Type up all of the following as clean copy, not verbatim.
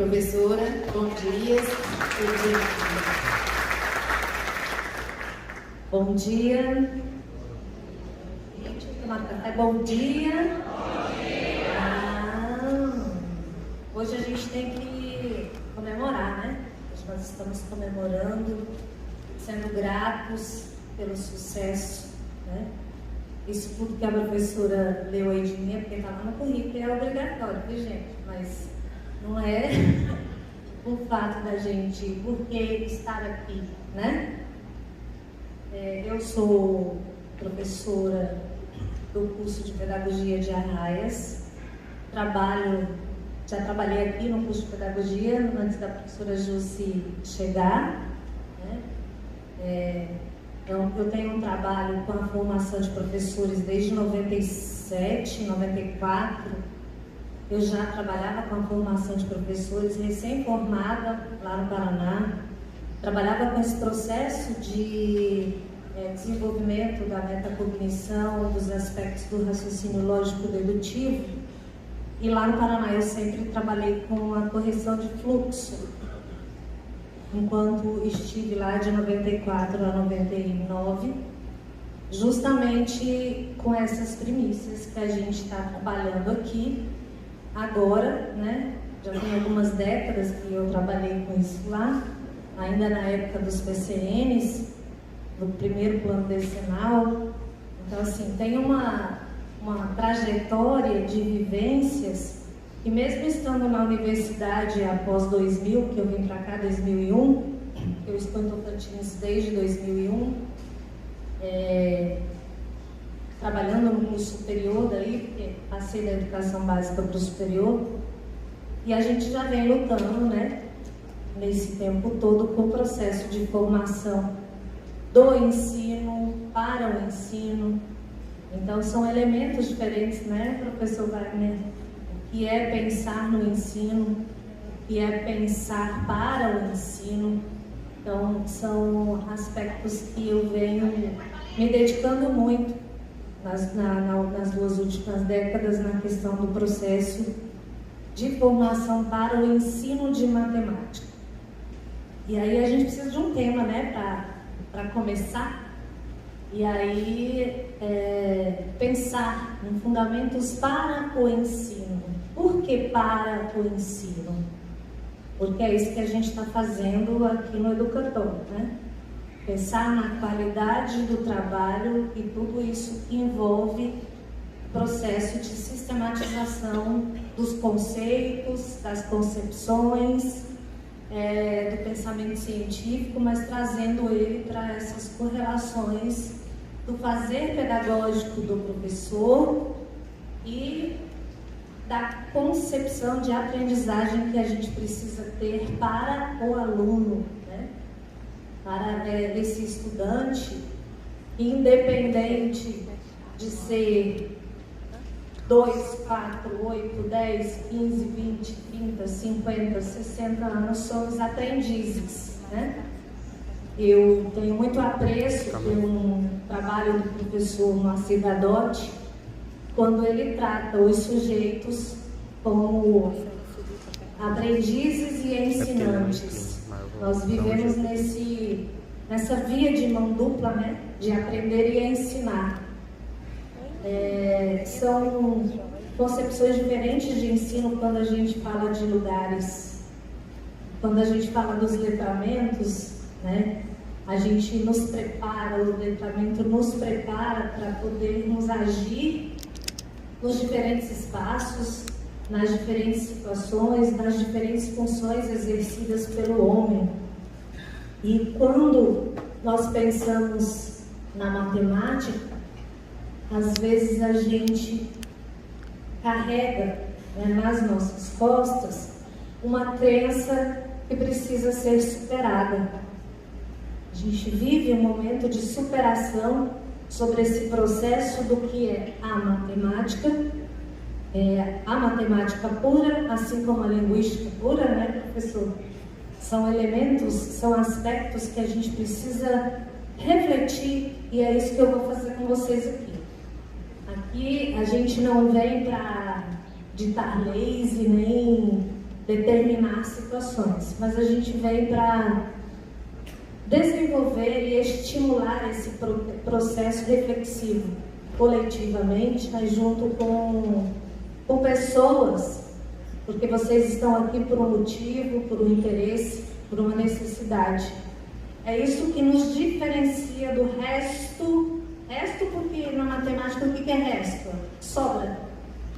Professora, bom dia. Bom dia. Gente, vou tomar café. Bom dia. Hoje a gente tem que comemorar, né? Hoje nós estamos comemorando, sendo gratos pelo sucesso, né? Isso tudo que a professora leu aí de mim, porque estava no currículo, é obrigatório, viu, gente? Mas não é o fato da gente, por que estar aqui, né? Eu sou professora do curso de Pedagogia de Arraias, já trabalhei aqui no curso de Pedagogia antes da professora Jussi chegar, né? Eu tenho um trabalho com a formação de professores desde 97, 94. Eu já trabalhava com a formação de professores recém-formada lá no Paraná. Trabalhava com esse processo de desenvolvimento da metacognição, dos aspectos do raciocínio lógico-dedutivo. E lá no Paraná eu sempre trabalhei com a correção de fluxo. Enquanto estive lá de 94 a 99, justamente com essas premissas que a gente está trabalhando aqui agora, né? Já tem algumas décadas que eu trabalhei com isso lá, ainda na época dos PCNs, do primeiro plano decenal. Então, assim, tem uma trajetória de vivências. E mesmo estando na universidade após 2000, que eu vim para cá em 2001, eu estou em Tocantins desde 2001, trabalhando no curso superior daí, porque passei da educação básica para o superior, e a gente já vem lutando, né, nesse tempo todo com o processo de formação do ensino para o ensino. Então são elementos diferentes, né, professor Wagner? Que é pensar no ensino, que é pensar para o ensino. Então, são aspectos que eu venho me dedicando muito nas duas últimas décadas na questão do processo de formação para o ensino de matemática. E aí a gente precisa de um tema, né, para começar. E aí, pensar em fundamentos para o ensino. Por que para o ensino? Porque é isso que a gente está fazendo aqui no Educator, né? Pensar na qualidade do trabalho e tudo isso que envolve o processo de sistematização dos conceitos, das concepções, do pensamento científico, mas trazendo ele para essas correlações do fazer pedagógico do professor e da concepção de aprendizagem que a gente precisa ter para o aluno, né? Para esse estudante, independente de ser 2, 4, 8, 10, 15, 20, 30, 50, 60 anos, somos aprendizes, né? Eu tenho muito apreço pelo trabalho do professor Moacir Gadotti, quando ele trata os sujeitos como aprendizes e ensinantes. Nós vivemos nessa via de mão dupla, né? De aprender e ensinar. São concepções diferentes de ensino quando a gente fala de lugares. Quando a gente fala dos letramentos, né? A gente nos prepara, o letramento nos prepara para podermos agir nos diferentes espaços, nas diferentes situações, nas diferentes funções exercidas pelo homem. E quando nós pensamos na matemática, às vezes a gente carrega, né, nas nossas costas uma crença que precisa ser superada. A gente vive um momento de superação sobre esse processo do que é a matemática pura, assim como a linguística pura, né, professor? São elementos, são aspectos que a gente precisa refletir, e é isso que eu vou fazer com vocês aqui. Aqui a gente não vem para ditar leis e nem determinar situações, mas a gente vem para desenvolver e estimular esse processo reflexivo coletivamente, mas junto com pessoas, porque vocês estão aqui por um motivo, por um interesse, por uma necessidade. É isso que nos diferencia do resto porque na matemática o que é resto? Sobra,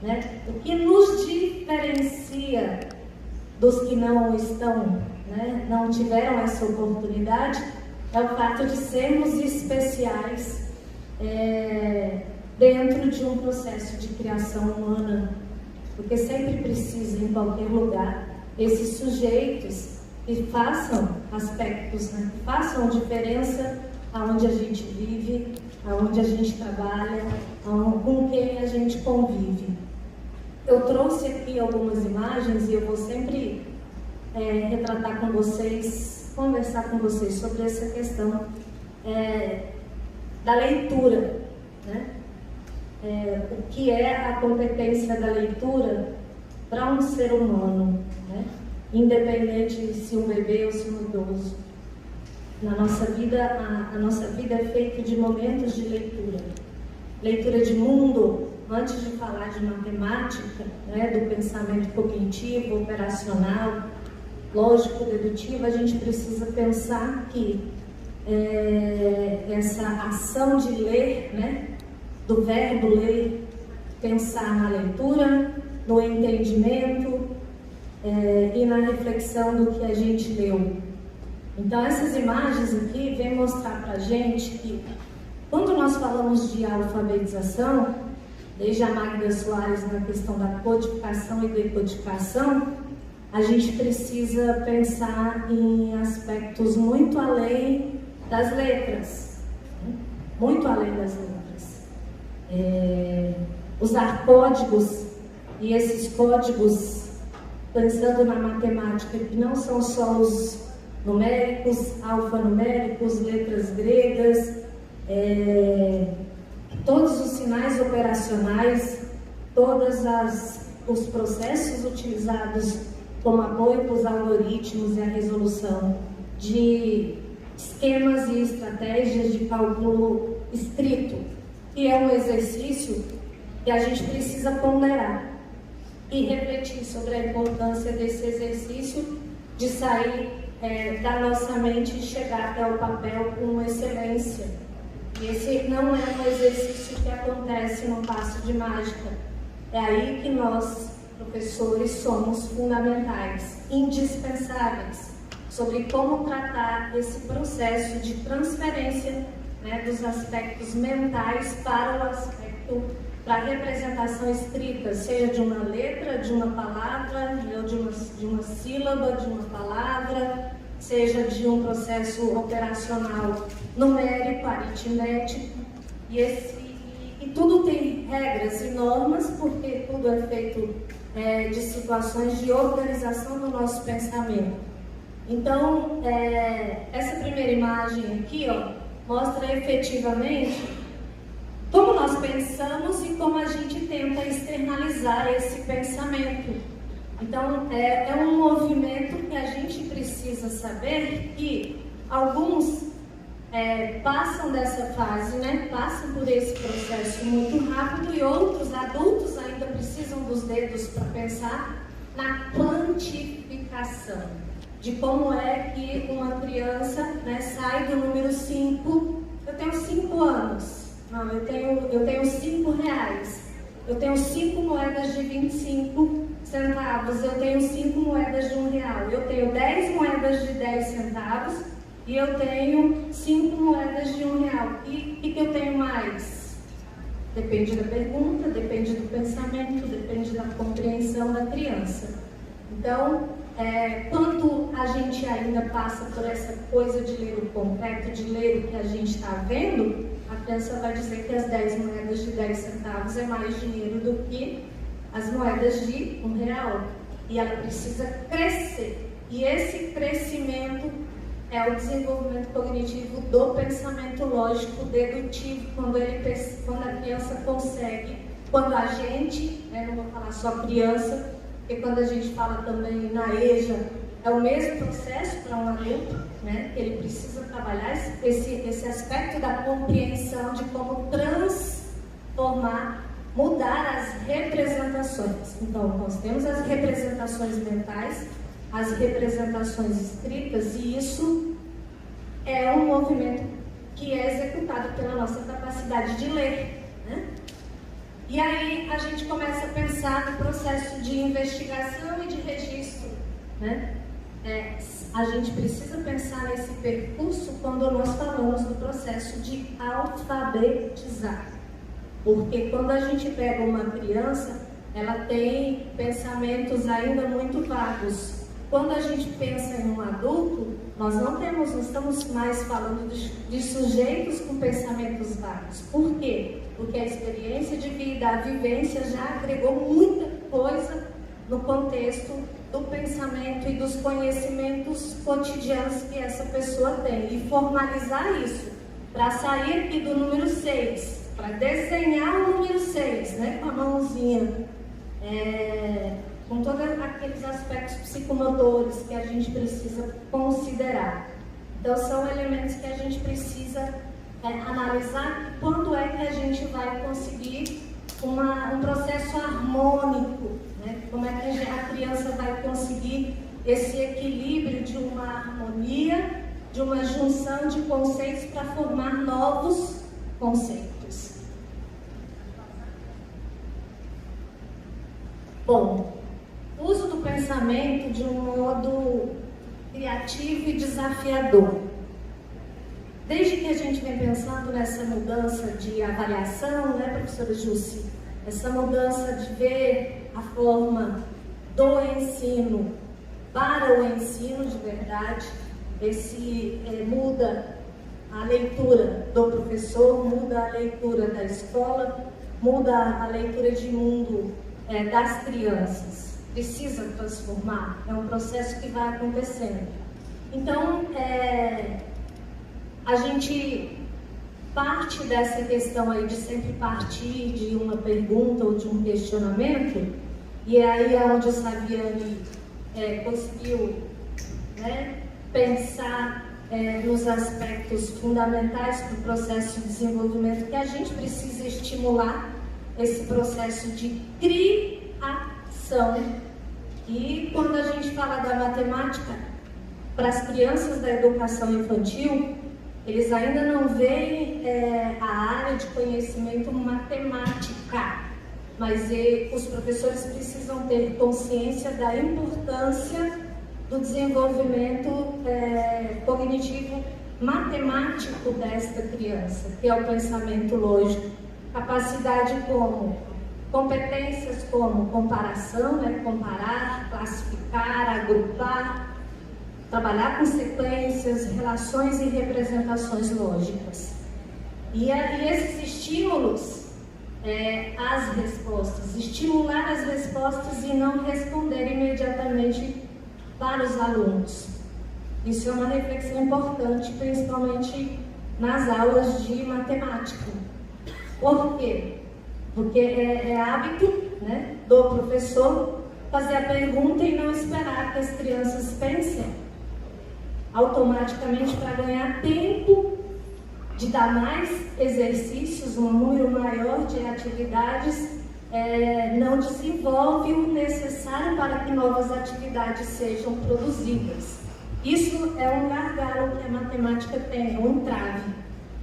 né? O que nos diferencia dos que não estão, né, não tiveram essa oportunidade, é o fato de sermos especiais dentro de um processo de criação humana, porque sempre precisa, em qualquer lugar, esses sujeitos que façam aspectos, né, que façam diferença aonde a gente vive, aonde a gente trabalha, com quem a gente convive. Eu trouxe aqui algumas imagens e eu vou sempre retratar com vocês, conversar com vocês sobre essa questão da leitura, né? O que é a competência da leitura para um ser humano, né? Independente se um bebê ou se um idoso. Na nossa vida, a nossa vida é feita de momentos de leitura. Leitura de mundo, antes de falar de matemática, né, do pensamento cognitivo, operacional, lógico, dedutivo, a gente precisa pensar que essa ação de ler, né, do verbo ler, pensar na leitura, no entendimento e na reflexão do que a gente leu. Então essas imagens aqui vêm mostrar pra gente que quando nós falamos de alfabetização, desde a Magda Soares na questão da codificação e decodificação, a gente precisa pensar em aspectos muito além das letras, né? Muito além das letras. Usar códigos, e esses códigos, pensando na matemática, que não são só os numéricos, alfanuméricos, letras gregas, todos os sinais operacionais, todos os processos utilizados como apoio para os algoritmos e a resolução de esquemas e estratégias de cálculo estrito, que é um exercício que a gente precisa ponderar e refletir sobre a importância desse exercício de sair da nossa mente e chegar até o papel com excelência. E esse não é um exercício que acontece num passo de mágica. É aí que nós, professores, somos fundamentais, indispensáveis, sobre como tratar esse processo de transferência, né, dos aspectos mentais para a representação escrita, seja de uma letra, de uma palavra, ou de uma sílaba, de uma palavra, seja de um processo operacional numérico, aritmético, e tudo tem regras e normas, porque tudo é feito de situações de organização do nosso pensamento. Então, essa primeira imagem aqui, ó, mostra efetivamente como nós pensamos e como a gente tenta externalizar esse pensamento. Então, é um movimento que a gente precisa saber que alguns passam dessa fase, né? Passam por esse processo muito rápido, e outros adultos ainda precisam dos dedos para pensar na quantificação, de como é que uma criança, né, sai do número 5. Eu tenho 5 anos. Não, eu tenho 5 reais, eu tenho 5 moedas de 25 centavos, eu tenho 5 moedas de 1 real, eu tenho 10 moedas de 10 centavos e eu tenho 5 moedas de 1 real. E o que eu tenho mais? Depende da pergunta, depende do pensamento, depende da compreensão da criança. Então, quando a gente ainda passa por essa coisa de ler o concreto, de ler o que a gente está vendo, a criança vai dizer que as 10 moedas de 10 centavos é mais dinheiro do que as moedas de 1 real. E ela precisa crescer. E esse crescimento é o desenvolvimento cognitivo do pensamento lógico dedutivo, quando a criança consegue, quando a gente, não vou falar só criança, porque quando a gente fala também na EJA, é o mesmo processo para um adulto, né? Que ele precisa trabalhar esse aspecto da compreensão de como transformar, mudar as representações. Então, nós temos as representações mentais, as representações escritas, e isso é um movimento que é executado pela nossa capacidade de ler, né? E aí a gente começa a pensar no processo de investigação e de registro, né? A gente precisa pensar nesse percurso quando nós falamos do processo de alfabetizar. Porque quando a gente pega uma criança, ela tem pensamentos ainda muito vagos. Quando a gente pensa em um adulto, nós não estamos mais falando de sujeitos com pensamentos vagos. Por quê? Porque a experiência de vida, a vivência já agregou muita coisa no contexto do pensamento e dos conhecimentos cotidianos que essa pessoa tem. E formalizar isso, para sair aqui do número 6, para desenhar o número 6, né, com a mãozinha, com todos aqueles aspectos psicomotores que a gente precisa considerar. Então, são elementos que a gente precisa analisar quando é que a gente vai conseguir um processo harmônico, né? Como é que a criança vai conseguir esse equilíbrio de uma harmonia, de uma junção de conceitos para formar novos conceitos. Bom, uso do pensamento de um modo criativo e desafiador. Desde que a gente vem pensando nessa mudança de avaliação, né, professora Jussi? Essa mudança de ver a forma do ensino para o ensino de verdade, muda a leitura do professor, muda a leitura da escola, muda a leitura de mundo das crianças. Precisa transformar, é um processo que vai acontecendo. Então, a gente parte dessa questão aí de sempre partir de uma pergunta ou de um questionamento, e é aí onde o Saviani conseguiu, né, pensar nos aspectos fundamentais do processo de desenvolvimento, que a gente precisa estimular esse processo de criação. E quando a gente fala da matemática, para as crianças da educação infantil, eles ainda não veem a área de conhecimento matemática, mas os professores precisam ter consciência da importância do desenvolvimento cognitivo matemático desta criança, que é o pensamento lógico, capacidade como competências como comparação, né, comparar, classificar, agrupar, trabalhar com sequências, relações e representações lógicas. E esses estímulos, as respostas, estimular as respostas e não responder imediatamente para os alunos. Isso é uma reflexão importante, principalmente nas aulas de matemática. Por quê? Porque é hábito, né, do professor fazer a pergunta e não esperar que as crianças pensem automaticamente para ganhar tempo de dar mais exercícios, um número maior de atividades, não desenvolve o necessário para que novas atividades sejam produzidas. Isso é um gargalo que a matemática tem, um entrave,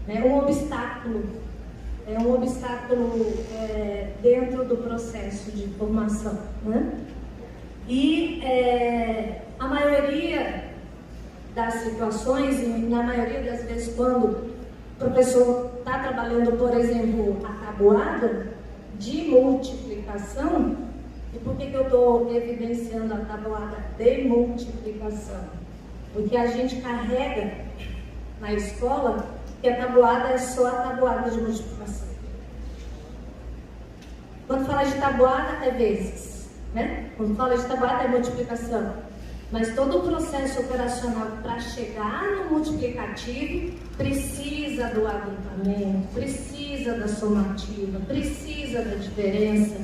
né, um obstáculo. É um obstáculo dentro do processo de formação, né? E a maioria das situações, e na maioria das vezes quando o professor está trabalhando, por exemplo, a tabuada de multiplicação, e por que eu estou evidenciando a tabuada de multiplicação? Porque a gente carrega na escola que a tabuada é só a tabuada de multiplicação. Quando fala de tabuada é vezes, né? Quando fala de tabuada é multiplicação. Mas todo o processo operacional para chegar no multiplicativo precisa do agrupamento, precisa da somativa, precisa da diferença.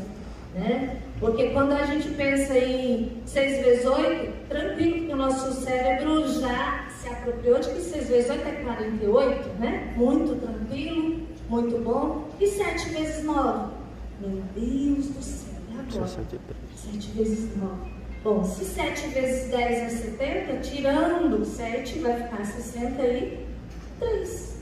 né? Porque quando a gente pensa em 6 vezes 8, tranquilo, porque o nosso cérebro já se apropriou de que 6 vezes 8 é 48, né? Muito tranquilo, muito bom. E 7 vezes 9? Meu Deus do céu, e agora? 7 vezes 9. Bom, se 7 vezes 10 é 70, tirando 7 vai ficar 63.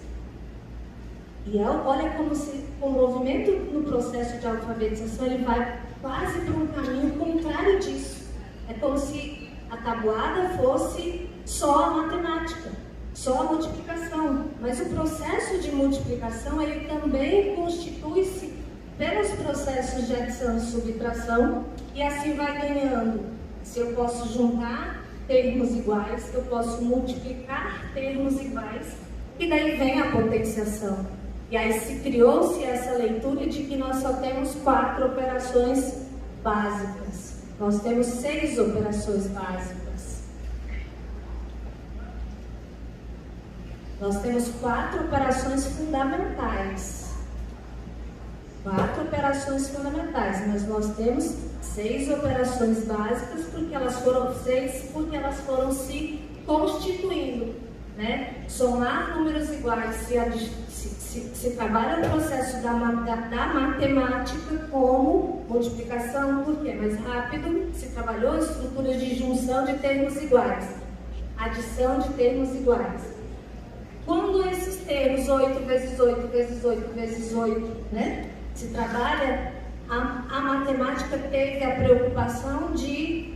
E olha como se o movimento no processo de alfabetização ele vai quase para um caminho contrário disso. É como se a tabuada fosse só a matemática, só a multiplicação. Mas o processo de multiplicação ele também constitui-se pelos processos de adição e subtração, e assim vai ganhando. Se eu posso juntar termos iguais, eu posso multiplicar termos iguais, e daí vem a potenciação. E aí se criou-se essa leitura de que nós só temos 4 operações básicas. Nós temos 6 operações básicas. Nós temos 4 operações fundamentais. 4 operações fundamentais, mas nós temos 6 operações básicas porque elas foram se constituindo, né? Somar números iguais se trabalha o processo da matemática como multiplicação, porque é mais rápido, se trabalhou estruturas de junção de termos iguais, adição de termos iguais. Quando esses termos 8 vezes 8 vezes 8 vezes 8, né, se trabalha, a matemática teve a preocupação de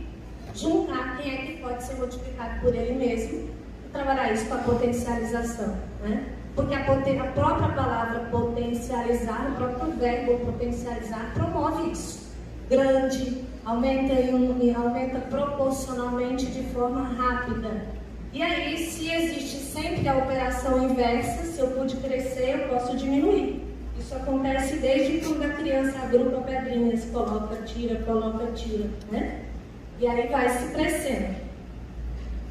juntar quem é que pode ser multiplicado por ele mesmo e trabalhar isso com a potencialização, né? Porque a própria palavra potencializar, o próprio verbo potencializar promove isso. Grande, aumenta proporcionalmente de forma rápida. E aí, se existe sempre a operação inversa, se eu pude crescer, eu posso diminuir. Isso acontece desde quando a criança agrupa pedrinhas, coloca, tira, né? E aí vai se crescendo.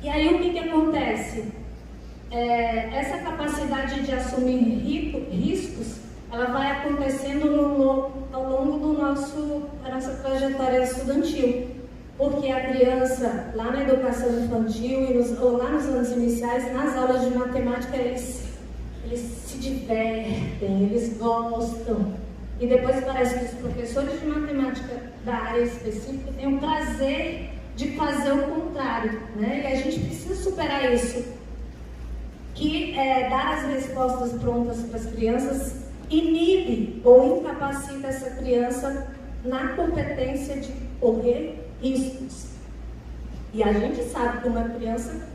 E aí o que acontece? Essa capacidade de assumir riscos, ela vai acontecendo ao longo da nossa trajetória estudantil. Porque a criança, lá na educação infantil ou lá nos anos iniciais, nas aulas de matemática, eles se divertem, eles gostam. E depois parece que os professores de matemática da área específica têm o prazer de fazer o contrário, né? E a gente precisa superar isso. Que dar as respostas prontas para as crianças inibe ou incapacita essa criança na competência de correr riscos. E a gente sabe que uma criança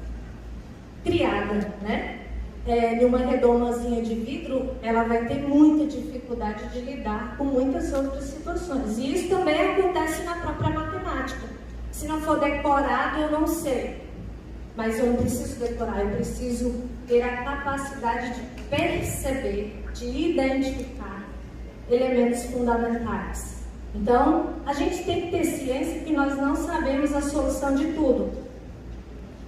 criada, né, em uma redomazinha de vidro, ela vai ter muita dificuldade de lidar com muitas outras situações. E isso também acontece na própria matemática. Se não for decorado, eu não sei. Mas eu não preciso decorar, eu preciso ter a capacidade de perceber, de identificar elementos fundamentais. Então, a gente tem que ter ciência que nós não sabemos a solução de tudo.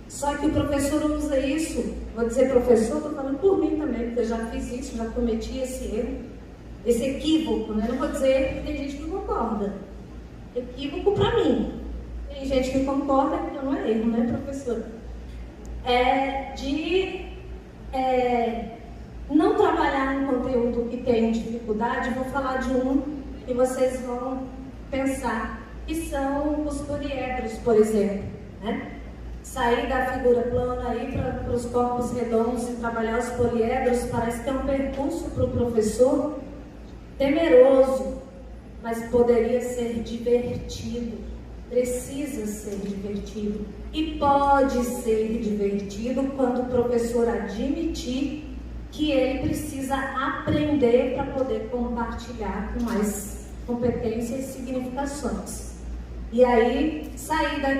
Só que o professor usa isso, vou dizer professor, estou falando por mim também, porque eu já fiz isso, já cometi esse erro, esse equívoco, né? Não vou dizer erro porque tem gente que concorda. Equívoco para mim. Tem gente que concorda que não é erro, né, professor? Não trabalhar um conteúdo que tem dificuldade. Vou falar de um que vocês vão pensar, que são os poliedros, por exemplo, né? Sair da figura plana aí para os corpos redondos e trabalhar os poliedros parece que é um percurso para o professor temeroso, mas poderia ser divertido, precisa ser divertido e pode ser divertido quando o professor admitir que ele precisa aprender para poder compartilhar com mais competências e significações. E aí, sair da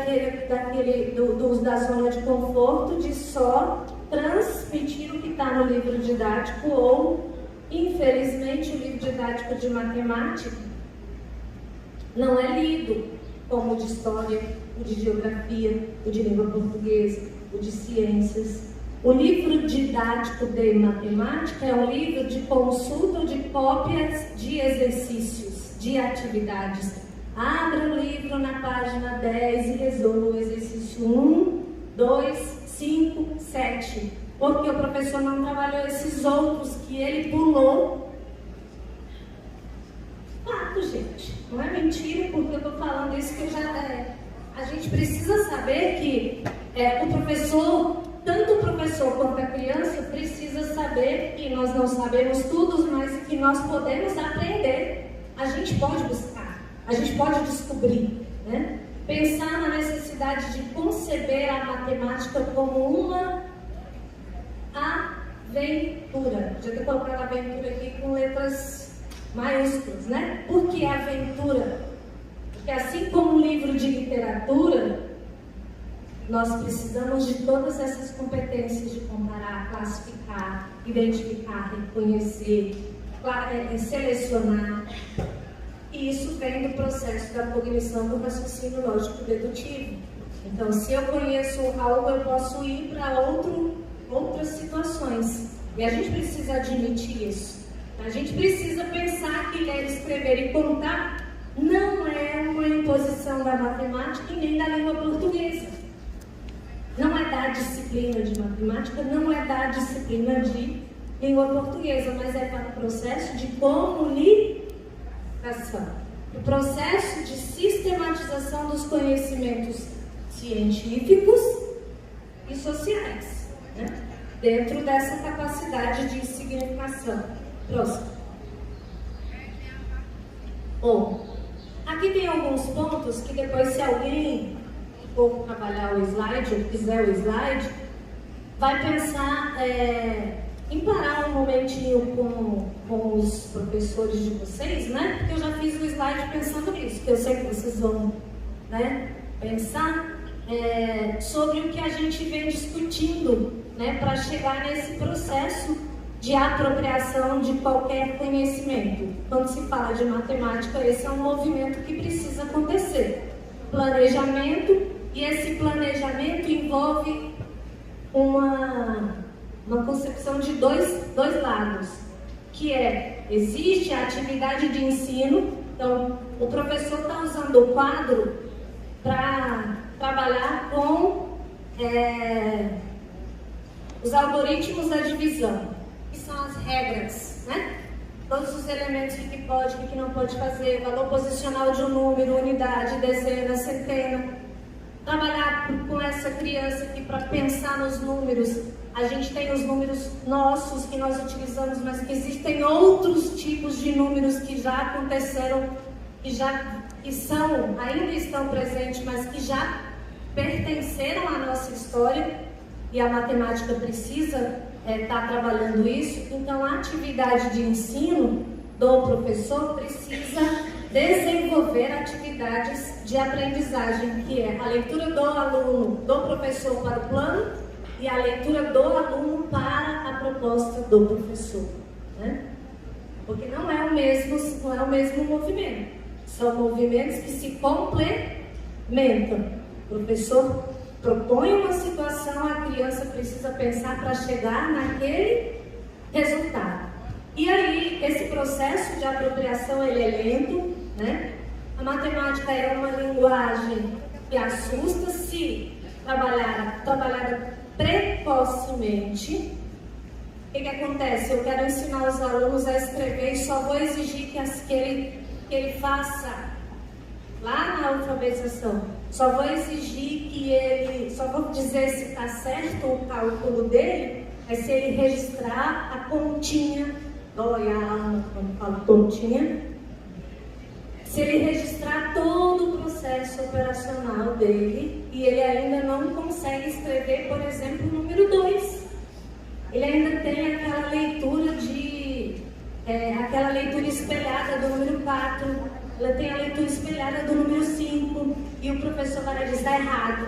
zona de conforto de só transmitir o que está no livro didático ou, infelizmente, o livro didático de matemática não é lido como o de história, o de geografia, o de língua portuguesa, o de ciências. O livro didático de matemática é um livro de consulta ou de cópias de exercícios, de atividades. Abra o livro na página 10 e resolva o exercício 1, 2, 5, 7. Porque o professor não trabalhou esses outros que ele pulou. Fato, gente. Não é mentira, porque eu estou falando isso que a gente precisa saber que o professor, tanto o professor quanto a criança, precisa saber que nós não sabemos tudo, mas que nós podemos aprender. A gente pode buscar, a gente pode descobrir, né? Pensar na necessidade de conceber a matemática como uma aventura. Já estou colocando aventura aqui com letras maiúsculas, né? Por que aventura? Porque assim como um livro de literatura, nós precisamos de todas essas competências de comparar, classificar, identificar, reconhecer, selecionar. E isso vem do processo da cognição do raciocínio lógico-dedutivo. Então, se eu conheço algo, eu posso ir para outras situações. E a gente precisa admitir isso. A gente precisa pensar que ler, escrever e contar não é uma imposição da matemática e nem da língua portuguesa. Não é da disciplina de matemática, não é da disciplina de língua portuguesa, mas é para o processo de comunicação. O processo de sistematização dos conhecimentos científicos e sociais, né? Dentro dessa capacidade de significação. Próximo. Bom, aqui tem alguns pontos que depois, se alguém for trabalhar o slide, ou quiser o slide, vai pensar em parar um momentinho com os professores de vocês, né? Porque eu já fiz o slide pensando nisso, que eu sei que vocês vão, né, pensar sobre o que a gente vem discutindo, né, para chegar nesse processo de apropriação de qualquer conhecimento. Quando se fala de matemática, esse é um movimento que precisa acontecer. Planejamento, e esse planejamento envolve uma concepção de dois lados, que existe a atividade de ensino. Então, o professor está usando o quadro para trabalhar com os algoritmos da divisão, que são as regras, né? Todos os elementos que pode, que não pode fazer, valor posicional de um número, unidade, dezena, centena. Trabalhar com essa criança aqui para pensar nos números. A gente tem os números nossos que nós utilizamos, mas que existem outros tipos de números que já aconteceram, ainda estão presentes, mas que já pertenceram à nossa história, e a matemática precisa estar trabalhando isso. Então, a atividade de ensino do professor precisa desenvolver atividades de aprendizagem, que é a leitura do aluno, do professor para o plano, e a leitura do aluno para a proposta do professor, né? Porque não é o mesmo movimento. São movimentos que se complementam. O professor propõe uma situação, a criança precisa pensar para chegar naquele resultado. E aí, esse processo de apropriação, ele é lento, né? A matemática é uma linguagem que assusta se trabalhada precocemente. O que acontece? Eu quero ensinar os alunos a escrever e só vou exigir que ele faça lá na alfabetização. Só vou exigir só vou dizer se está certo o cálculo dele, é se ele registrar a continha, dói a alma quando falo continha, se ele registrar todo o processo operacional dele e ele ainda não consegue escrever, por exemplo, o número 2. Ele ainda tem aquela leitura espelhada do número 4, ela tem a leitura espelhada do número 5, e o professor vai dizer está errado.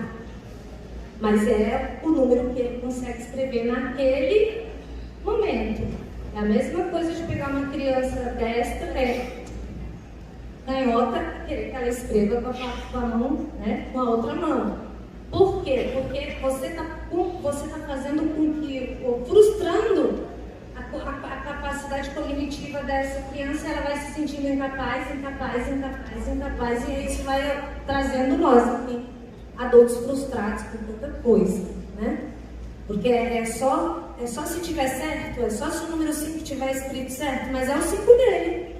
Mas é o número que ele consegue escrever naquele momento. É a mesma coisa de pegar uma criança destra, canhota, querer que ela escreva com a mão, né, com a outra mão. Por quê? Porque você está fazendo com que, frustrando a capacidade cognitiva cognitiva dessa criança, ela vai se sentindo incapaz, e isso vai trazendo nós aqui, adultos frustrados com tanta coisa, né? Porque é só se tiver certo, é só se o número 5 tiver escrito certo, mas é o 5 dele.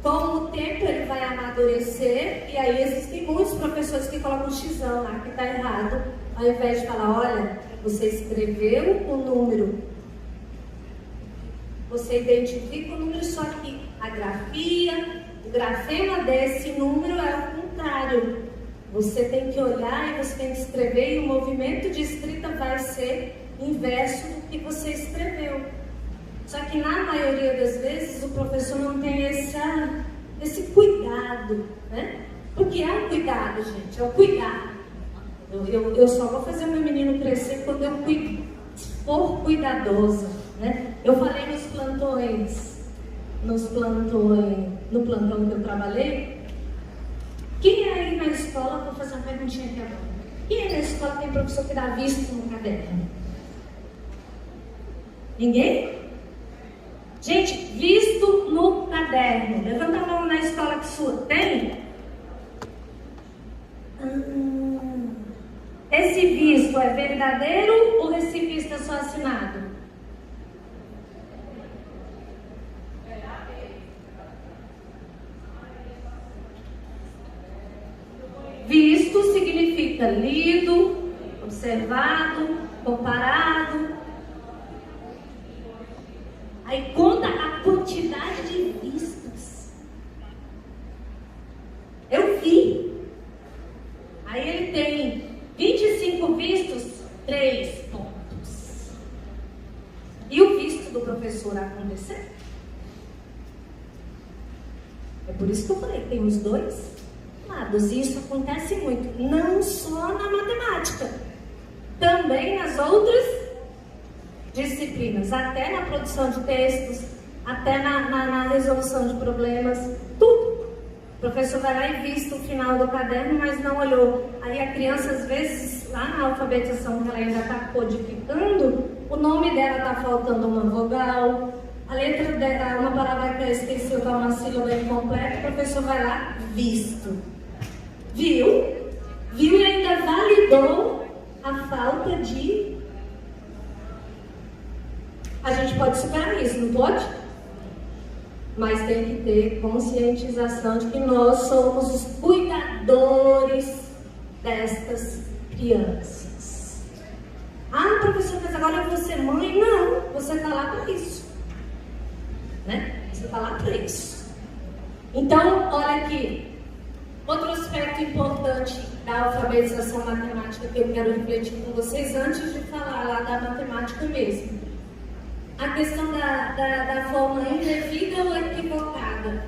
Com o tempo ele vai amadurecer, e aí existem muitos professores que colocam um xizão lá, que está errado, ao invés de falar, olha, você escreveu o número, você identifica o número, só que a grafia, o grafema desse número é o contrário. Você tem que olhar e você tem que escrever, e o movimento de escrita vai ser inverso do que você escreveu. Só que na maioria das vezes o professor não tem esse cuidado, né? Porque é um cuidado, gente, é o cuidado. Eu só vou fazer o meu menino crescer quando eu for cuidadosa, né? Eu falei no plantão que eu trabalhei. Quem é aí na escola, vou fazer uma perguntinha aqui agora. Quem é na escola tem professor que dá visto no caderno? Ninguém? Gente, visto no caderno. Levanta a mão na escola que sua. Tem? Esse visto é verdadeiro ou esse visto é só assinado? Visto significa lido, observado, comparado. Aí conta a quantidade de vistos. Eu vi. Aí ele tem 25 vistos, 3 pontos. E o visto do professor aconteceu? É por isso que eu falei, tem os dois lados. E isso acontece muito, não só na matemática, também nas outras disciplinas, até na produção de textos, até na resolução de problemas, tudo. O professor vai lá e vista o final do caderno, mas não olhou. Aí a criança, às vezes, lá na alfabetização que ela ainda está codificando, o nome dela está faltando uma vogal, a letra dela, uma palavra que ela esqueceu, está uma sílaba incompleta, o professor vai lá, visto. Viu e ainda validou a falta de... A gente pode superar isso, não pode? Mas tem que ter conscientização de que nós somos os cuidadores destas crianças. Ah, professor, mas agora eu vou ser mãe? Não, você está lá para isso. Né? Você está lá para isso. Então, olha aqui. Outro aspecto importante da alfabetização matemática que eu quero refletir com vocês antes de falar lá da matemática mesmo. A questão da forma indevida ou equivocada.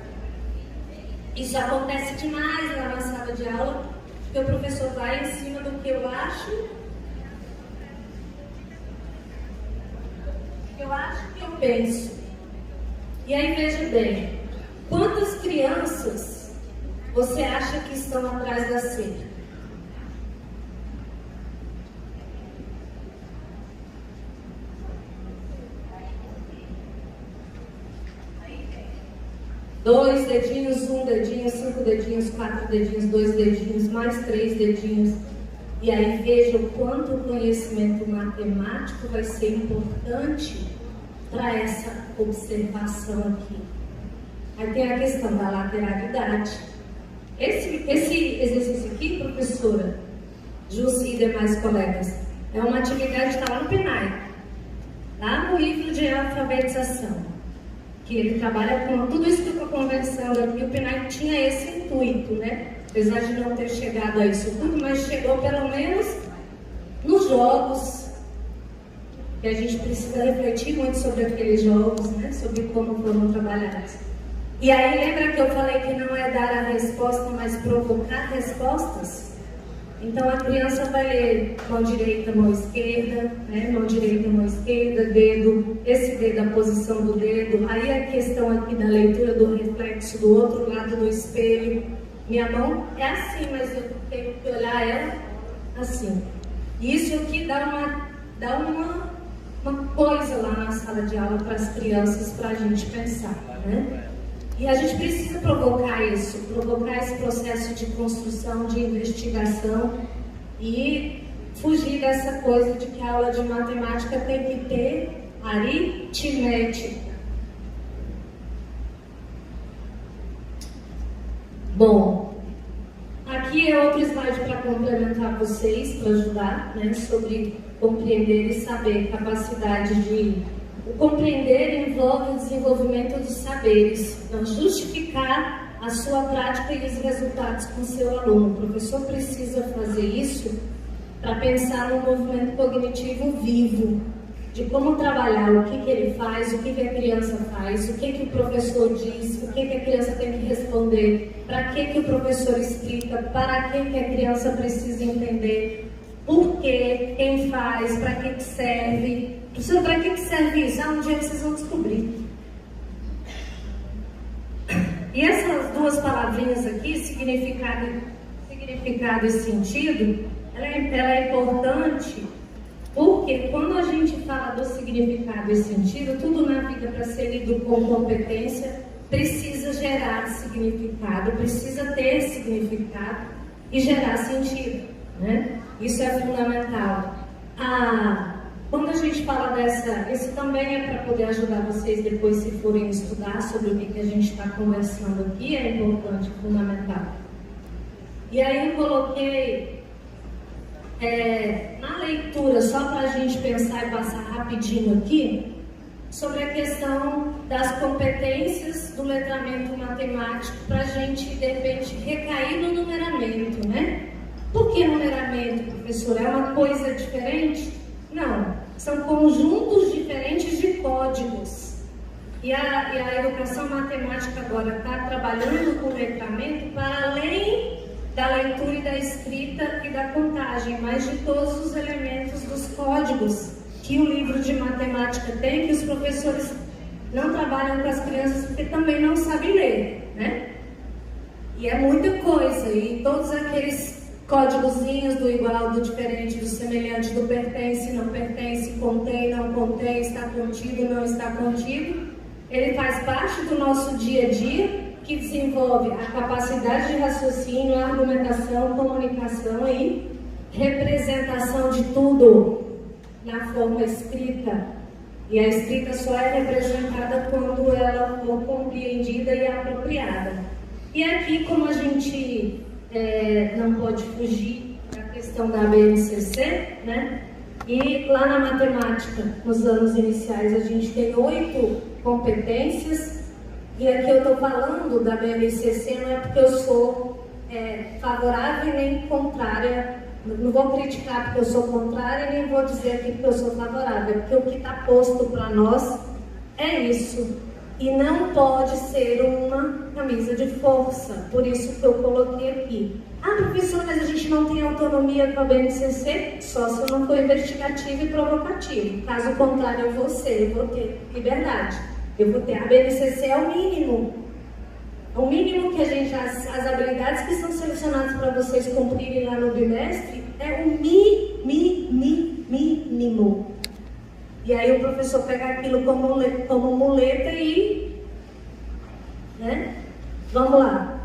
Isso acontece demais lá na sala de aula, porque o professor vai em cima do que eu acho, que eu penso. E aí veja bem, quantas crianças você acha que estão atrás da cerca? Dois dedinhos, um dedinho, 5 dedinhos, 4 dedinhos, 2 dedinhos, mais 3 dedinhos. E aí veja o quanto o conhecimento matemático vai ser importante para essa observação aqui. Aí tem a questão da lateralidade. Esse exercício aqui, professora Jussi e demais colegas, é uma atividade que está lá no PNAE, lá no livro de alfabetização, que ele trabalha com tudo isso que eu estou conversando aqui. O PNAE tinha esse intuito, né? Apesar de não ter chegado a isso tudo, mas chegou pelo menos nos jogos, que a gente precisa refletir muito sobre aqueles jogos, né? Sobre como foram trabalhados. E aí lembra que eu falei que não é dar a resposta, mas provocar respostas? Então a criança vai ler mão direita, mão esquerda, né? Mão direita, mão esquerda, dedo, esse dedo, a posição do dedo. Aí a questão aqui da leitura do reflexo do outro lado do espelho. Minha mão é assim, mas eu tenho que olhar ela assim. E isso aqui dá uma uma coisa lá na sala de aula para as crianças, para a gente pensar, né? E a gente precisa provocar isso, provocar esse processo de construção, de investigação e fugir dessa coisa de que a aula de matemática tem que ter aritmética. Bom, aqui é outro slide para complementar vocês, para ajudar, né, sobre compreender e saber, capacidade de... O compreender envolve o desenvolvimento dos saberes, então justificar a sua prática e os resultados com o seu aluno. O professor precisa fazer isso para pensar no movimento cognitivo vivo, de como trabalhar, o que ele faz, o que a criança faz, o que o professor diz, o que a criança tem que responder, para que o professor explica, para que a criança precisa entender, por quê, quem faz, para que serve. Professor, para que serve isso? Um dia vocês vão descobrir. E essas duas palavrinhas aqui, significado e sentido, ela é importante porque quando a gente fala do significado e sentido, tudo na vida para ser lido com competência precisa gerar significado, precisa ter significado e gerar sentido, né? Isso é fundamental. Quando a gente fala isso também é para poder ajudar vocês depois, se forem estudar sobre o que a gente está conversando aqui, é importante, fundamental. E aí eu coloquei na leitura, só para a gente pensar e passar rapidinho aqui, sobre a questão das competências do letramento matemático, para a gente, de repente, recair no numeramento, né? Por que numeramento, professor? É uma coisa diferente? Não, são conjuntos diferentes de códigos. E a educação matemática agora está trabalhando com letramento para além da leitura e da escrita e da contagem, mas de todos os elementos dos códigos que o livro de matemática tem, que os professores não trabalham com as crianças porque também não sabem ler, né? E é muita coisa, e todos aqueles códigozinhos do igual, do diferente, do semelhante, do pertence, não pertence, contém, não contém, está contido, não está contido, ele faz parte do nosso dia a dia, que desenvolve a capacidade de raciocínio, argumentação, comunicação e representação de tudo na forma escrita. E a escrita só é representada quando ela for compreendida e apropriada. E aqui, como a gente não pode fugir da questão da BNCC, né? E lá na matemática, nos anos iniciais, a gente tem 8 competências. E aqui eu estou falando da BNCC, não é porque eu sou favorável nem contrária, não vou criticar porque eu sou contrária, nem vou dizer aqui porque eu sou favorável, porque o que está posto para nós é isso. E não pode ser uma camisa de força, por isso que eu coloquei aqui. Professor, mas a gente não tem autonomia com a BNCC? Só se eu não for investigativo e provocativo. Caso contrário, eu vou ter liberdade. Eu vou ter. A BNCC é o mínimo. O mínimo que a gente... As habilidades que são selecionadas para vocês cumprirem lá no bimestre é o mínimo. E aí o professor pega aquilo como muleta e... né? Vamos lá.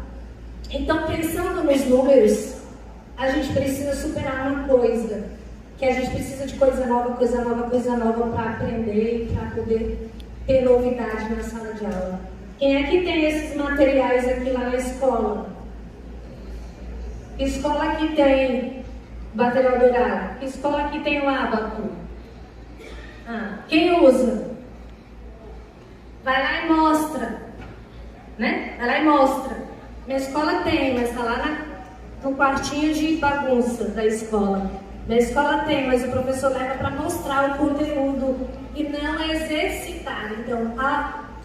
Então, pensando nos números, a gente precisa superar uma coisa. Que a gente precisa de coisa nova para aprender e para poder ter novidade na sala de aula. Quem é que tem esses materiais aqui lá na escola? Que escola que tem bateria dourada? Que escola que tem o ábaco? Quem usa? Vai lá e mostra. Né? Vai lá e mostra. Minha escola tem, mas está lá no quartinho de bagunça da escola. Minha escola tem, mas o professor leva para mostrar o conteúdo e não exercitar. Então,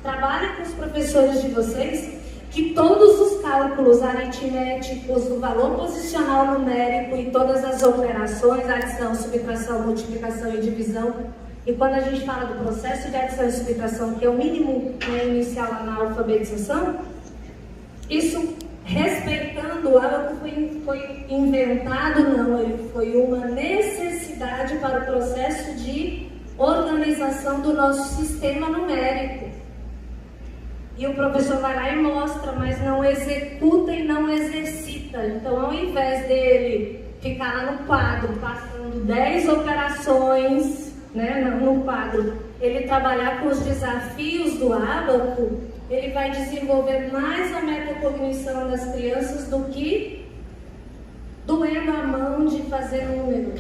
trabalhe com os professores de vocês que todos os cálculos aritméticos do valor posicional numérico e todas as operações, adição, subtração, multiplicação e divisão, e quando a gente fala do processo de adição e subtração, que é o mínimo inicial na alfabetização, isso respeitando algo que foi inventado, não, ele foi uma necessidade para o processo de organização do nosso sistema numérico. E o professor vai lá e mostra, mas não executa e não exercita. Então, ao invés dele ficar lá no quadro, passando 10 operações, né, no quadro, ele trabalhar com os desafios do ábaco, ele vai desenvolver mais a metacognição das crianças do que doendo a mão de fazer número,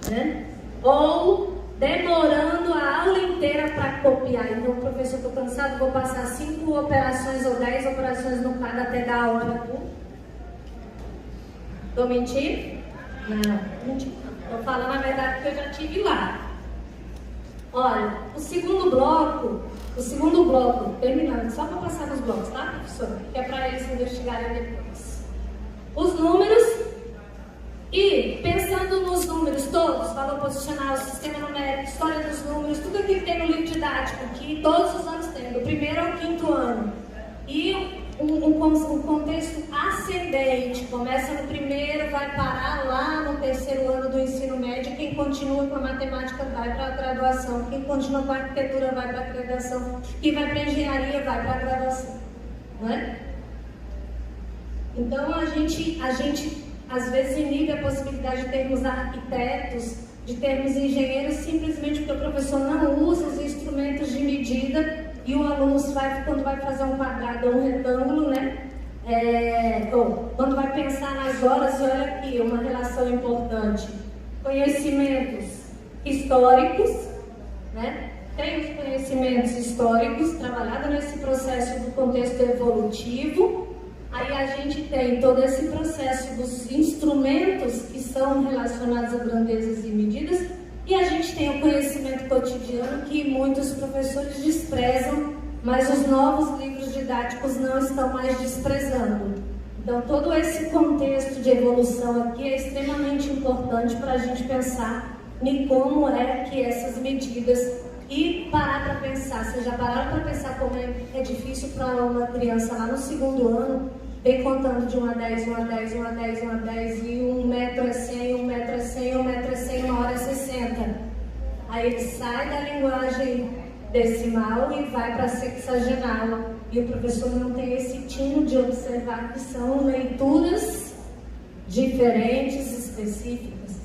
né? Ou demorando a aula inteira para copiar. Então, professor, estou cansado, vou passar 5 operações ou 10 operações no quadro até dar a aula para tu. Estou mentindo? Não, mentindo. Estou falando a verdade porque eu já estive lá. Olha, o segundo bloco, terminando, só para passar nos blocos, tá, professor? Que é para eles investigarem depois. Os números, e pensando nos números todos, valor posicional, sistema numérico, história dos números, tudo aquilo que tem no livro didático, que todos os anos tem, do primeiro ao quinto ano. E um contexto ascendente, começa no primeiro, vai parar lá no terceiro ano do ensino médio. Quem continua com a matemática vai para a graduação, quem continua com a arquitetura vai para a graduação, quem vai para a engenharia vai para a graduação, não é? Então a gente às vezes inibe a possibilidade de termos arquitetos, de termos engenheiros, simplesmente porque o professor não usa os instrumentos de medida. E o aluno, quando vai fazer um quadrado ou um retângulo, né? Quando vai pensar nas horas, e olha aqui, uma relação importante. Conhecimentos históricos, né? Tem os conhecimentos históricos, trabalhado nesse processo do contexto evolutivo. Aí a gente tem todo esse processo dos instrumentos que são relacionados a grandezas e medidas. E a gente tem o conhecimento cotidiano que muitos professores desprezam, mas os novos livros didáticos não estão mais desprezando. Então, todo esse contexto de evolução aqui é extremamente importante para a gente pensar em como é que essas medidas e parar para pensar. Vocês já pararam para pensar como é difícil para uma criança lá no segundo ano, vem contando de 1 a 10, 1 a 10, 1 a 10, 1 a 10, e 1 metro é 100, 1 metro é 100, 1 metro é 100, 1 hora é 60. Aí ele sai da linguagem decimal e vai para a sexagenal. E o professor não tem esse tino de observar que são leituras diferentes, específicas.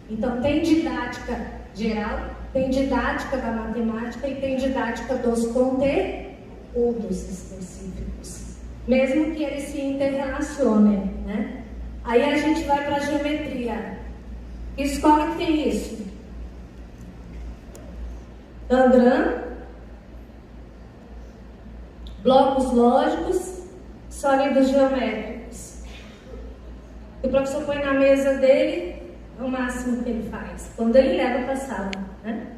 Então tem didática geral, tem didática da matemática e tem didática dos conteúdos específicos. Mesmo que eles se interrelacionem, né? Aí a gente vai para a geometria. Que escola que tem isso? Tangram, blocos lógicos, sólidos geométricos. O professor põe na mesa dele o máximo que ele faz, quando ele leva para a sala, né?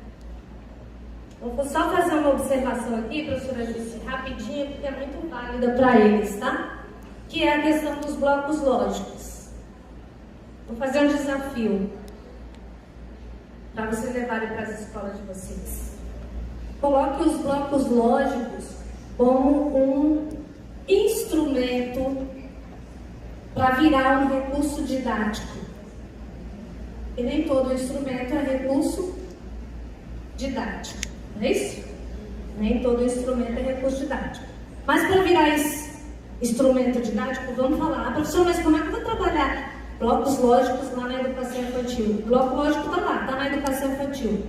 Vou só fazer uma observação aqui, professora Alice, rapidinho, porque é muito válida para eles, tá? Que é a questão dos blocos lógicos. Vou fazer um desafio para vocês levarem para as escolas de vocês. Coloque os blocos lógicos como um instrumento para virar um recurso didático. E nem todo instrumento é recurso didático. Não é isso? Nem todo instrumento é recurso didático. Mas para virar esse instrumento didático, vamos falar, professor, mas como é que eu vou trabalhar blocos lógicos lá na educação infantil? O bloco lógico está lá, está na educação infantil.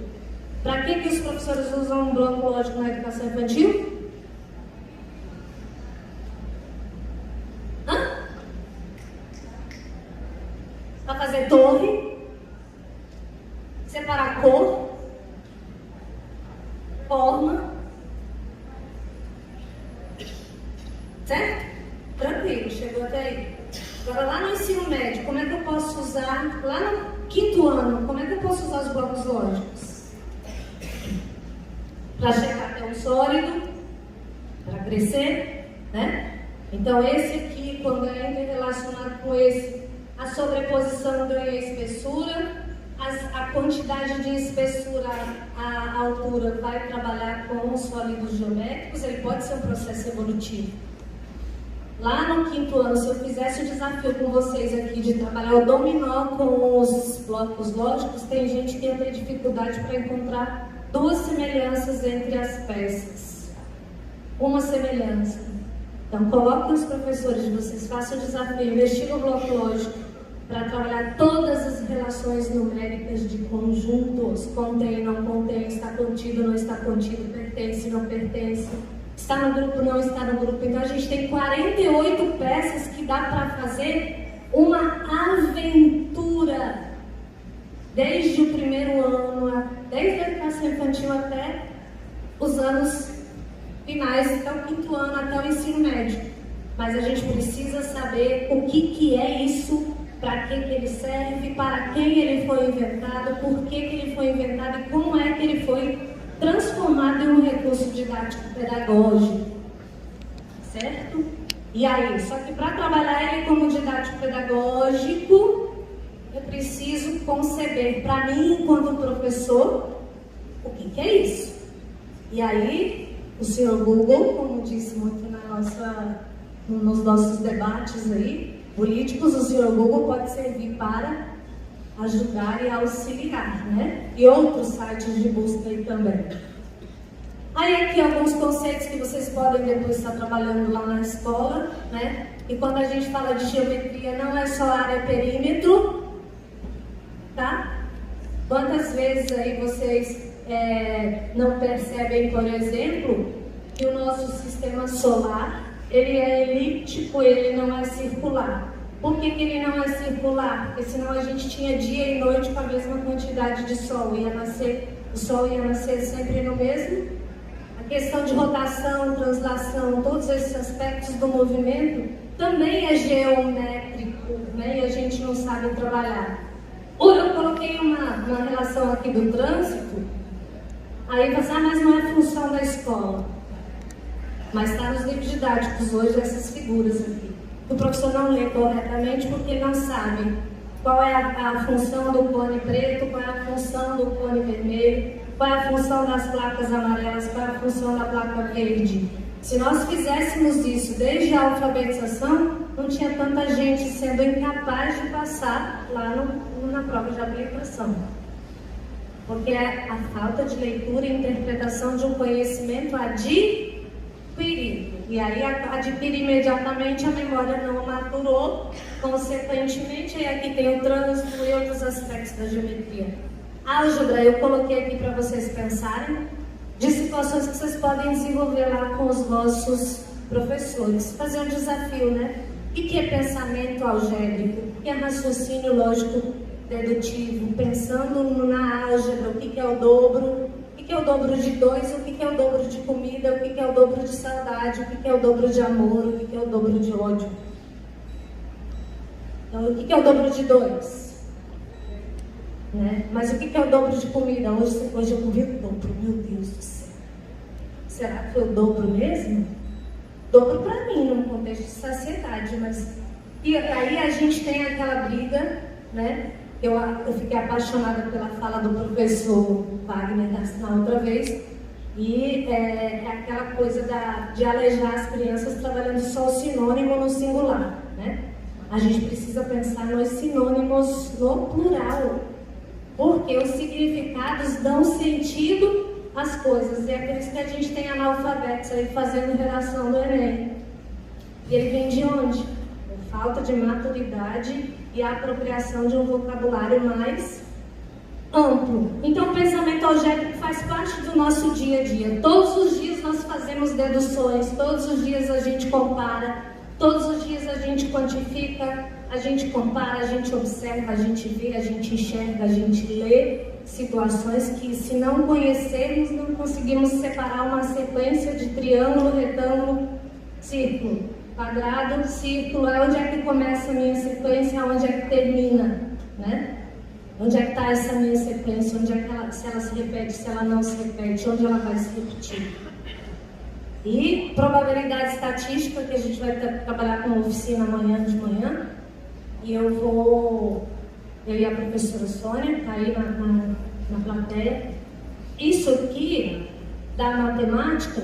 Para que os professores usam um bloco lógico na educação infantil? Para fazer torre, separar cor, forma, certo? Tranquilo, chegou até aí. Agora lá no ensino médio, como é que eu posso usar, lá no quinto ano, como é que eu posso usar os blocos lógicos? Para chegar até um sólido, para crescer, né? Então esse aqui, quando é interrelacionado com esse, a sobreposição ganha espessura, a quantidade de espessura, a altura vai trabalhar com os sólidos geométricos, ele pode ser um processo evolutivo. Lá no 5º ano, se eu fizesse o desafio com vocês aqui de trabalhar o dominó com os blocos lógicos, tem gente que ia ter dificuldade para encontrar 2 semelhanças entre as peças. Uma semelhança. Então, coloquem os professores de vocês, façam o desafio, investir no bloco lógico para trabalhar todas as relações numéricas de conjuntos, contém, não contém, está contido, não está contido, pertence, não pertence, está no grupo, não está no grupo. Então, a gente tem 48 peças que dá para fazer uma aventura, desde o 1º ano, desde a educação infantil até os anos finais, até o 5º ano, até o ensino médio. Mas a gente precisa saber o que é isso, para que ele serve, para quem ele foi inventado, por que ele foi inventado e como é que ele foi transformado em um recurso didático pedagógico, certo? E aí, só que para trabalhar ele como didático pedagógico, eu preciso conceber para mim, enquanto professor, o que é isso. E aí, o senhor Google, como disse muito nos nossos debates aí, políticos, o senhor Google pode servir para ajudar e auxiliar, né? E outros sites de busca aí também. Aí aqui alguns conceitos que vocês podem depois estar trabalhando lá na escola, né? E quando a gente fala de geometria, não é só área perímetro, tá? Quantas vezes aí vocês não percebem, por exemplo, que o nosso sistema solar, ele é elíptico, ele não é circular. Por que ele não é circular? Porque senão a gente tinha dia e noite com a mesma quantidade de sol. O sol ia nascer sempre no mesmo. A questão de rotação, translação, todos esses aspectos do movimento também é geométrico, né? E a gente não sabe trabalhar. Ou eu coloquei uma relação aqui do trânsito, aí você, mas não é função da escola. Mas está nos livros didáticos hoje essas figuras aqui. O professor não lê corretamente porque ele não sabe qual é a função do cone preto, qual é a função do cone vermelho, qual é a função das placas amarelas, qual é a função da placa verde. Se nós fizéssemos isso desde a alfabetização, não tinha tanta gente sendo incapaz de passar lá na prova de habilitação. Porque é a falta de leitura e interpretação de um conhecimento adquirido. E aí adquire imediatamente, a memória não maturou, consequentemente, aí aqui tem o trânsito e outros aspectos da geometria. Álgebra, eu coloquei aqui para vocês pensarem de situações que vocês podem desenvolver lá com os nossos professores. Fazer um desafio, né? O que é pensamento algébrico? O que é raciocínio lógico dedutivo? Pensando na álgebra, o que é o dobro? O que é o dobro de 2, o que é o dobro de comida, o que é o dobro de saudade, o que é o dobro de amor, o que é o dobro de ódio. Então, o que é o dobro de 2? Né? Mas o que é o dobro de comida? Hoje eu comi o dobro, meu Deus do céu. Será que foi o dobro mesmo? Dobro para mim, num contexto de saciedade, mas... E aí a gente tem aquela briga, né? Eu fiquei apaixonada pela fala do professor Wagner na outra vez, e é aquela coisa de alejar as crianças trabalhando só o sinônimo no singular, né? A gente precisa pensar nos sinônimos no plural, porque os significados dão sentido às coisas, e é por isso que a gente tem analfabetos aí fazendo redação do Enem. E ele vem de onde? Falta de maturidade e a apropriação de um vocabulário mais amplo. Então, o pensamento algébrico faz parte do nosso dia a dia. Todos os dias nós fazemos deduções, todos os dias a gente compara, todos os dias a gente quantifica, a gente compara, a gente observa, a gente vê, a gente enxerga, a gente lê situações que, se não conhecermos, não conseguimos separar uma sequência de triângulo, retângulo, círculo. Quadrado, círculo, onde é que começa a minha sequência, onde é que termina, né? Onde é que está essa minha sequência, onde é que se ela se repete, se ela não se repete, onde ela vai se repetir. E probabilidade estatística, que a gente vai trabalhar com oficina amanhã de manhã, e eu e a professora Sônia, está aí na plateia. Isso aqui, da matemática,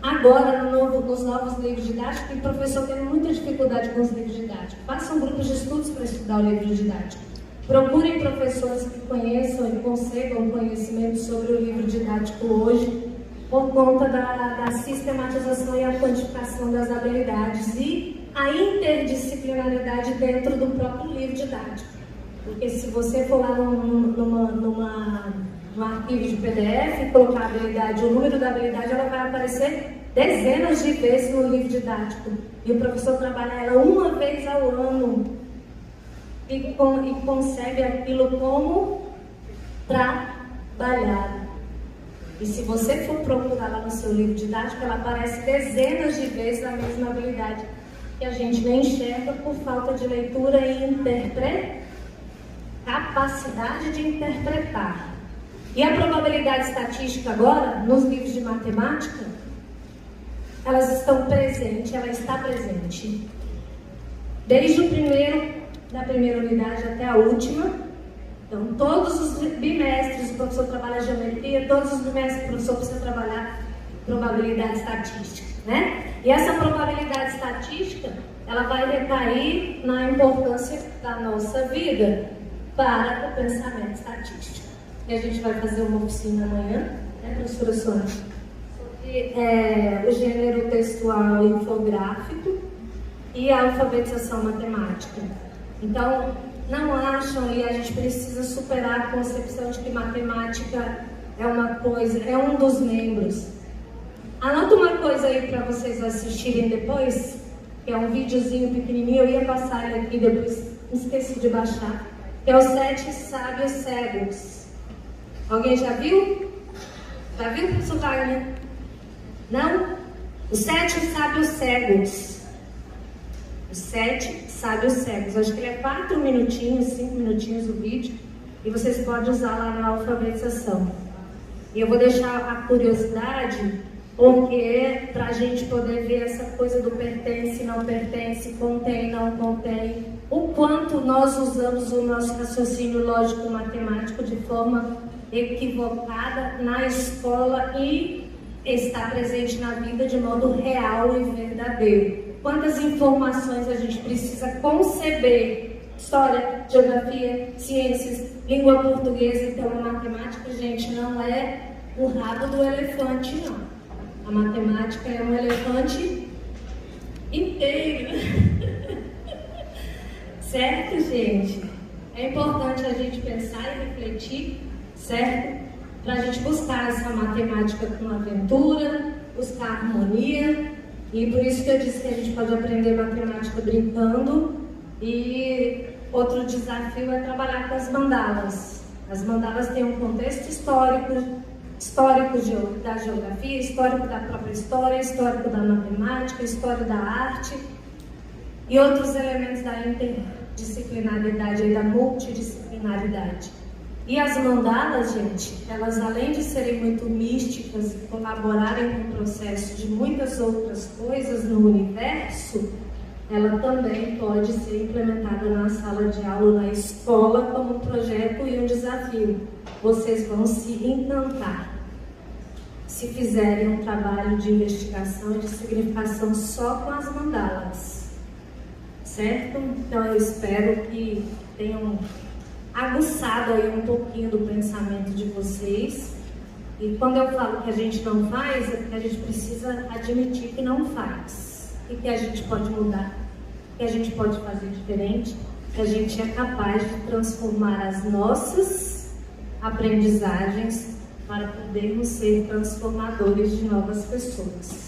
agora nos novos livros didáticos, tem professor tendo muita dificuldade com os livros didáticos. Façam grupos de estudos para estudar o livro didático. Procurem professores que conheçam e concebam conhecimento sobre o livro didático hoje, por conta da sistematização e a quantificação das habilidades e a interdisciplinaridade dentro do próprio livro didático. Porque se você for lá num arquivo de PDF e colocar a habilidade, o número da habilidade, ela vai aparecer dezenas de vezes no livro didático. E o professor trabalha ela uma vez ao ano e concebe aquilo como trabalhado. E se você for procurar lá no seu livro didático, ela aparece dezenas de vezes a mesma habilidade que a gente nem enxerga por falta de leitura e capacidade de interpretar. E a probabilidade estatística agora, nos livros de matemática, elas estão presentes, ela está presente. Desde da primeira unidade até a última. Então, todos os bimestres o professor trabalha geometria, todos os bimestres o professor precisa trabalhar probabilidade estatística, né? E essa probabilidade estatística, ela vai recair na importância da nossa vida para o pensamento estatístico. E a gente vai fazer uma oficina amanhã, né, professora Sônia? Sobre o gênero textual e infográfico e a alfabetização matemática. Então, não acham, e a gente precisa superar a concepção de que matemática é uma coisa, é um dos membros. Anota uma coisa aí para vocês assistirem depois, que é um videozinho pequenininho, eu ia passar ele aqui depois, esqueci de baixar, que é os 7 sábios cegos. Alguém já viu? Já viu, professor Wagner? Não? Os 7 sábios cegos. Os 7 sábios cegos. Acho que ele é 4 minutinhos, 5 minutinhos o vídeo. E vocês podem usar lá na alfabetização. E eu vou deixar a curiosidade, porque para a gente poder ver essa coisa do pertence, não pertence, contém, não contém, o quanto nós usamos o nosso raciocínio lógico-matemático de forma equivocada na escola e está presente na vida de modo real e verdadeiro. Quantas informações a gente precisa conceber? História, geografia, ciências, língua portuguesa. Então a matemática, gente, não é o rabo do elefante, não. A matemática é um elefante inteiro. Certo, gente? É importante a gente pensar e refletir, certo? Para a gente buscar essa matemática com aventura, buscar harmonia. E por isso que eu disse que a gente pode aprender matemática brincando. E outro desafio é trabalhar com as mandalas. As mandalas têm um contexto histórico da geografia, histórico da própria história, histórico da matemática, história da arte e outros elementos da interdisciplinaridade e da multidisciplinaridade. E as mandalas, gente, elas além de serem muito místicas e colaborarem com o processo de muitas outras coisas no universo, ela também pode ser implementada na sala de aula, na escola, como um projeto e um desafio. Vocês vão se encantar se fizerem um trabalho de investigação e de significação só com as mandalas, certo? Então eu espero que tenham aguçado aí um pouquinho do pensamento de vocês. E quando eu falo que a gente não faz, é porque a gente precisa admitir que não faz. E que a gente pode mudar, que a gente pode fazer diferente, que a gente é capaz de transformar as nossas aprendizagens para podermos ser transformadores de novas pessoas.